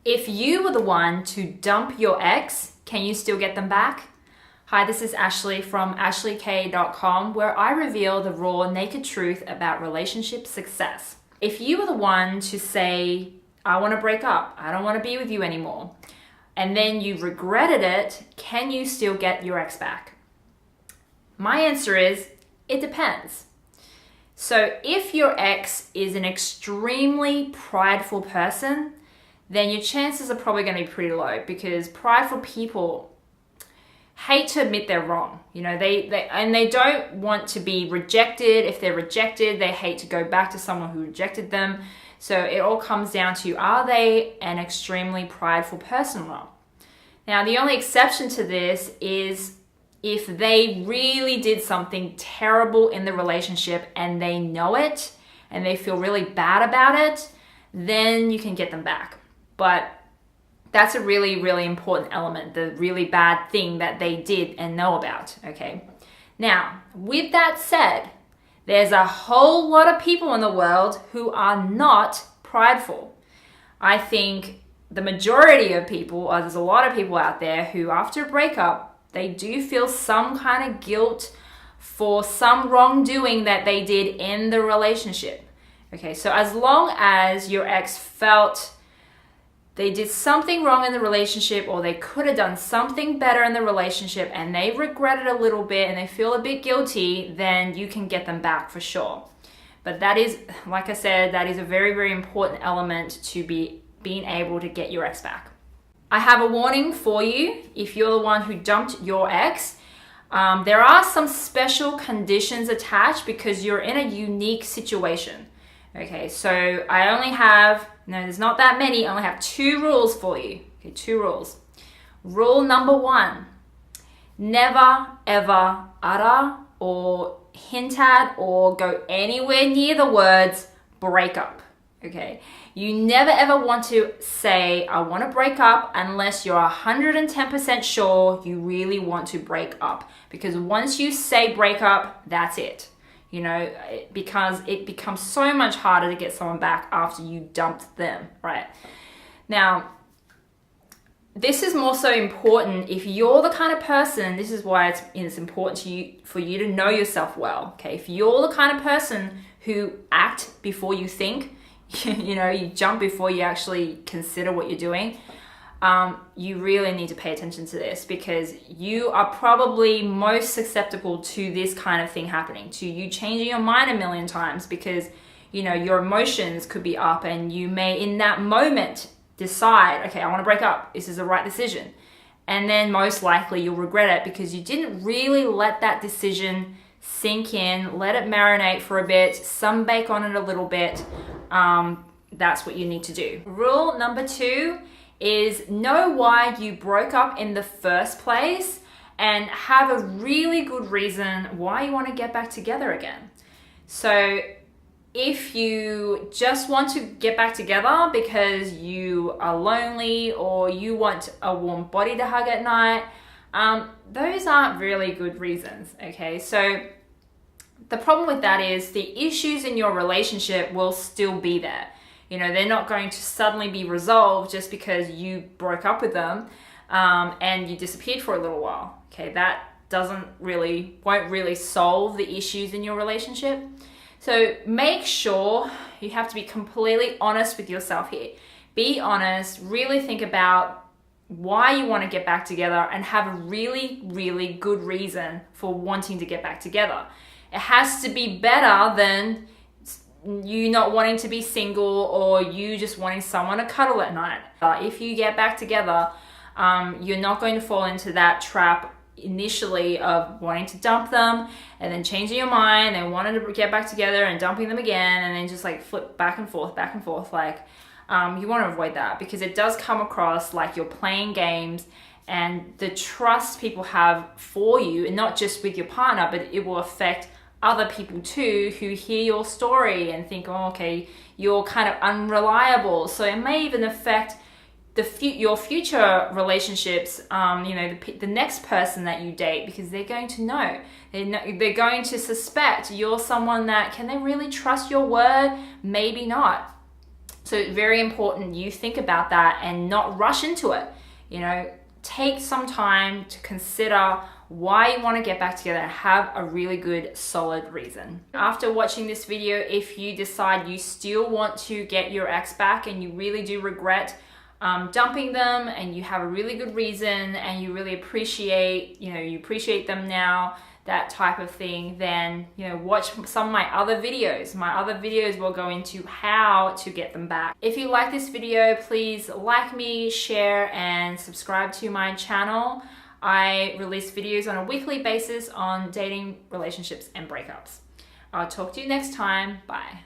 If you were the one to dump your ex, can you still get them back? Hi, this is Ashley from ashleykay.com, where I reveal the raw, naked truth about relationship success. If you were the one to say, I want to break up, I don't want to be with you anymore, and then you regretted it, can you still get your ex back? My answer is, it depends. So if your ex is an extremely prideful person, then your chances are probably going to be pretty low, because prideful people hate to admit they're wrong. They don't want to be rejected. If they're rejected, they hate to go back to someone who rejected them. So it all comes down to, are they an extremely prideful person or not? Now, the only exception to this is if they really did something terrible in the relationship and they know it and they feel really bad about it, then you can get them back. But that's a really, really important element, the really bad thing that they did and know about, okay? Now, with that said, there's a whole lot of people in the world who are not prideful. I think the majority of people, or there's a lot of people out there who, after a breakup, they do feel some kind of guilt for some wrongdoing that they did in the relationship. Okay, so as long as your ex felt they did something wrong in the relationship, or they could have done something better in the relationship and they regret it a little bit and they feel a bit guilty, then you can get them back for sure. But that is, like I said, that is a very, very important element to being able to get your ex back. I have a warning for you if you're the one who dumped your ex. There are some special conditions attached because you're in a unique situation. Okay, so I only have, there's not that many, I only have 2 rules for you. Okay, 2 rules. Rule number 1, never ever utter or hint at or go anywhere near the words break up. Okay, you never ever want to say, I want to break up, unless you're 110% sure you really want to break up. Because once you say break up, that's it. Because it becomes so much harder to get someone back after you dumped them, right? Now, this is more so important if you're the kind of person, this is why it's important for you to know yourself well, okay? If you're the kind of person who act before you think, you jump before you actually consider what you're doing, you really need to pay attention to this, because you are probably most susceptible to this kind of thing happening, to you changing your mind a million times, because your emotions could be up and you may in that moment decide, okay, I want to break up, this is the right decision, and then most likely you'll regret it because you didn't really let that decision sink in, let it marinate for a bit, sunbake on it a little bit. That's what you need to do. Rule number 2 is know why you broke up in the first place and have a really good reason why you want to get back together again. So if you just want to get back together because you are lonely or you want a warm body to hug at night, those aren't really good reasons, okay? So the problem with that is the issues in your relationship will still be there. They're not going to suddenly be resolved just because you broke up with them and you disappeared for a little while. Okay, that won't really solve the issues in your relationship. So make sure you have to be completely honest with yourself here. Be honest, really think about why you want to get back together and have a really, really good reason for wanting to get back together. It has to be better than you not wanting to be single or you just wanting someone to cuddle at night. If you get back together, you're not going to fall into that trap initially of wanting to dump them and then changing your mind and wanting to get back together and dumping them again and then just like flip back and forth. You want to avoid that, because it does come across like you're playing games, and the trust people have for you, and not just with your partner, but it will affect other people too who hear your story and think, oh, okay, you're kind of unreliable. So it may even affect your future relationships, the next person that you date, because they're going to know. They're going to suspect you're someone that, can they really trust your word? Maybe not. So very important you think about that and not rush into it. You know, take some time to consider why you want to get back together and have a really good solid reason. After watching this video, if you decide you still want to get your ex back and you really do regret dumping them, and you have a really good reason and you really appreciate, you appreciate them now, that type of thing, then watch some of my other videos. My other videos will go into how to get them back. If you like this video, please like me, share, and subscribe to my channel. I release videos on a weekly basis on dating, relationships, and breakups. I'll talk to you next time. Bye.